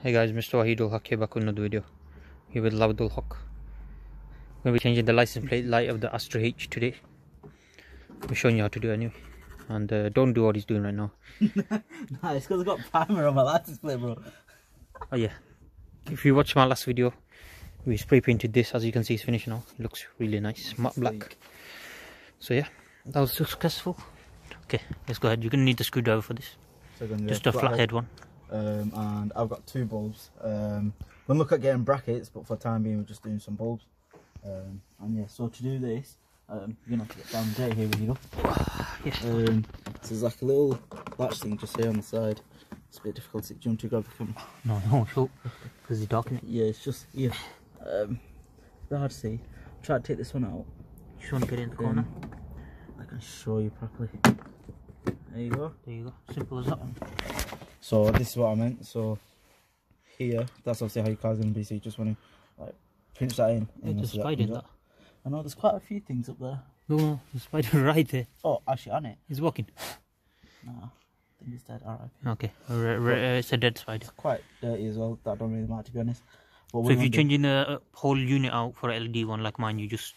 Hey guys, Mr. Wahidul Haque here back with another video. Here with Labdul Haq. We're going to be changing the license plate light of the Astra H today. We're showing you how to do it anyway. And don't do what he's doing right now. Nah, it's because I've got primer on my license plate, bro. Oh yeah. If you watched my last video, we spray painted this. As you can see, it's finished now. It looks really nice, matte black. So yeah, that was successful. Okay, let's go ahead. You're going to need the screwdriver for this. So just a flathead one. And I've got two bulbs. We'll look at getting brackets, but for the time being we're just doing some bulbs. And yeah, so to do this, you're gonna have to get down there here with you. Yes. So there's like a little latch thing just here on the side. It's a bit difficult to jump to grab the camera. No, sure. Because it's dark in it. Yeah, it's just here. It's hard to see. Try to take this one out. You just want to get it in the corner. I can show you properly. There you go. There you go. Simple as that. So this is what I meant. So here, that's obviously how your car's going to be. So you just want to like pinch that in. There's a spider in that. I know there's quite a few things up there. No, the spider right there. Oh, actually on it. He's walking. No, I think it's dead. Alright. Okay, it's a dead spider. It's quite dirty as well. That don't really matter, to be honest. But so if you're changing the whole unit out for a LED one like mine, you just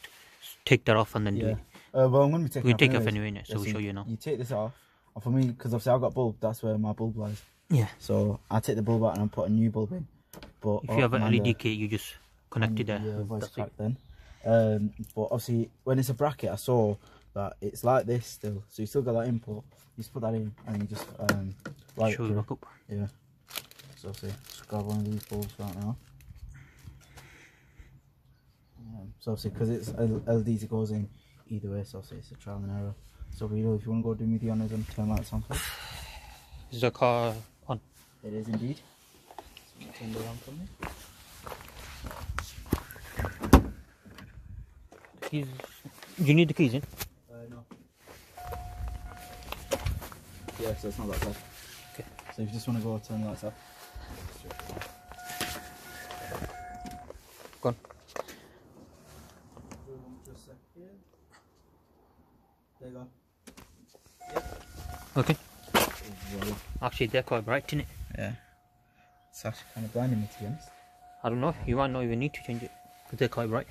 take that off and then do it. Well, I'm going to be taking we take off anyway, innit? So we'll show you now. You take this off. And for me, because obviously I've got bulb, that's where my bulb lies. Yeah. So I take the bulb out and I put a new bulb in. But if you have an LED kit, you just connect it there. Voice crack then. But obviously, when it's a bracket, I saw that it's like this still. So you still got that input. You just put that in and you just light show it you back up. Yeah. So obviously, just grab one of these bulbs right now. So obviously, because it's LEDs, it goes in either way. So obviously, it's a trial and error. So really, if you want to go do me the honours and turn lights on first. Is the car on? It is indeed. So turn it around for me. Keys. Do you need the keys in? No. Yeah, so it's not that bad. Okay. So if you just want to go turn the lights off. Go on. Just a second. There you go. Okay. Well, actually, they're quite bright, isn't it? Yeah. It's actually kind of blinding me, to be honest. I don't know. You might not even need to change it because they're quite bright.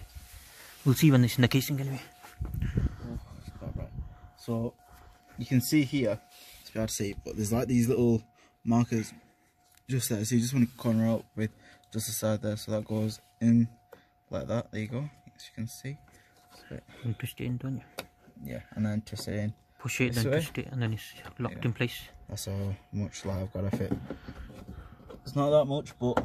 We'll see when it's in the casing anyway. Oh, it's quite bright. So you can see here, it's hard to see, but there's like these little markers just there. So you just want to corner out with just the side there. So that goes in like that. There you go. As you can see. And twist it in, don't you? Yeah, and then twist it in. Push it, then twist it, and then it's locked in place. That's how much light I've got to fit. It's not that much, but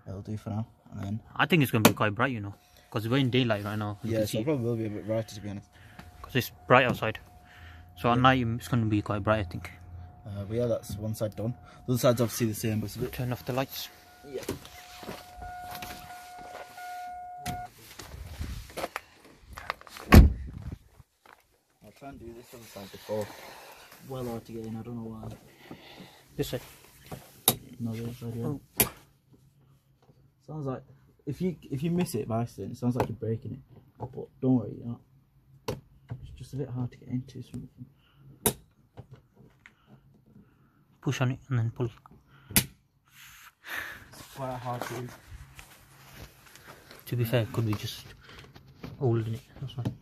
it'll do for now. And then I think it's going to be quite bright, you know, because we're in daylight right now. Yeah, so it probably will be a bit brighter, to be honest. Because it's bright outside. So at night it's going to be quite bright, I think. But yeah, that's one side done. The other side's obviously the same, but it's a bit... Turn off the lights. Yeah. I'll try and do this other side before. Well hard to get in, I don't know why. This side. No, the other side, yeah. Oh. Sounds like... If you miss it by accident, it sounds like you're breaking it. But don't worry, you're not. It's just a bit hard to get into something. Push on it and then pull. It's quite hard to do. To be fair, it could be just holding it. That's fine.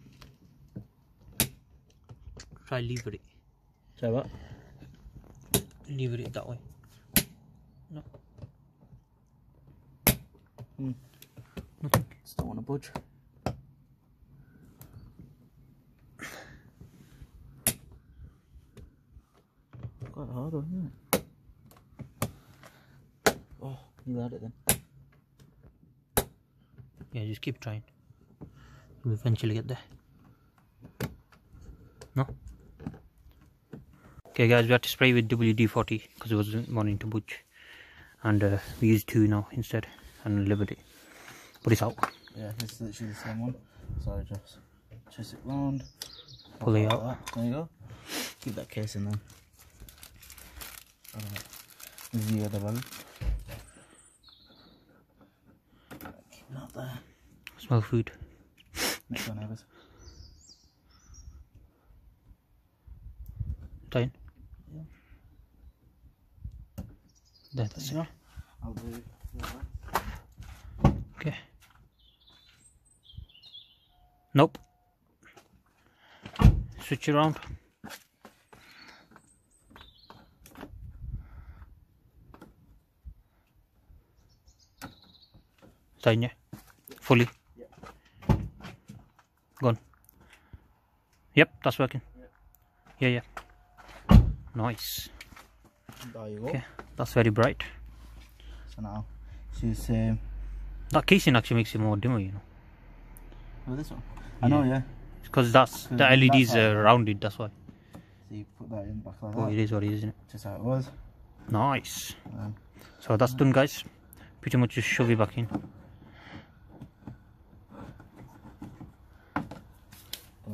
Try lever it. Try what? Lever it that way. No. Nothing. Just don't want to budge. Quite a hard one, isn't it? Oh, you had it then. Yeah, just keep trying. We'll eventually get there. No? Okay guys, we had to spray with WD-40 because it wasn't wanting to budge. And we used 2 now instead and levered it. But it's out. Yeah, this is literally the same one. So I just twist it round. Pull it out. Like there you go. Keep that case in there. Alright. This is the other one. Keep it out there. Smell food. Next one, Evers. Tie in. Yeah. There, that's it. I'll do Okay. Nope. Switch around. Sign, yeah. Fully. Yeah. Gone. Yep, that's working. Yeah, yeah. Nice. There you go. Okay, that's very bright. So now, she's That casing actually makes it more dimmer, you know. oh, this one. I know, yeah. Because that's the LEDs are rounded, that's why. So you put that in back like Oh, that. it is what it is, isn't it? Just how it was. Nice. So that's done, guys. Pretty much just shove it back in. Don't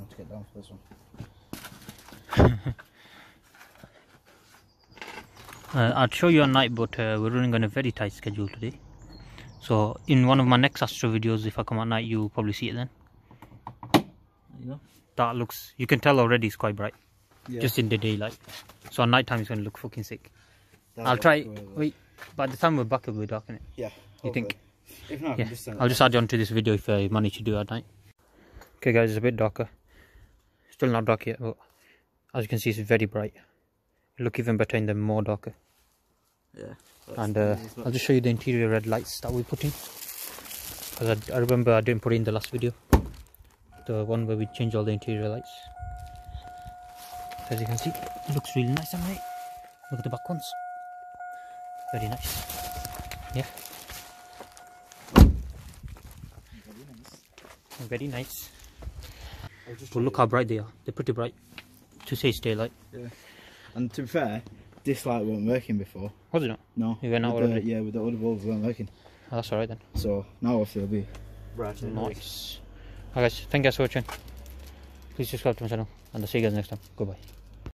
have to get down for this one. I'd show you at night, but we're running on a very tight schedule today. So in one of my next Astra videos, if I come at night, you'll probably see it then. There you go. That looks, you can tell already it's quite bright. Yeah. Just in the daylight. So at night time it's going to look fucking sick. That'll I'll try, look wait, by the time we're back it'll be dark, innit? Yeah. You think? If not, I Yeah, can just I'll just add you onto this video if I manage to do it at night. Okay guys, it's a bit darker. Still not dark yet, but as you can see it's very bright. It'll look even better in the more darker. Yeah. And I'll just show you the interior red lights that we put in. Because I remember I didn't put it in the last video. The one where we changed all the interior lights. As you can see, it looks really nice at night. Look at the back ones. Very nice. Yeah. Very nice. But look how bright they are. They're pretty bright. To say it's daylight. Yeah. And to be fair, this light weren't working before. Was it not? No. It went out already? Yeah, with the other bulbs weren't working. Oh, that's alright then. So now obviously it'll be bright. Nice. Alright guys, thank you guys for watching. Please subscribe to my channel and I'll see you guys next time. Goodbye.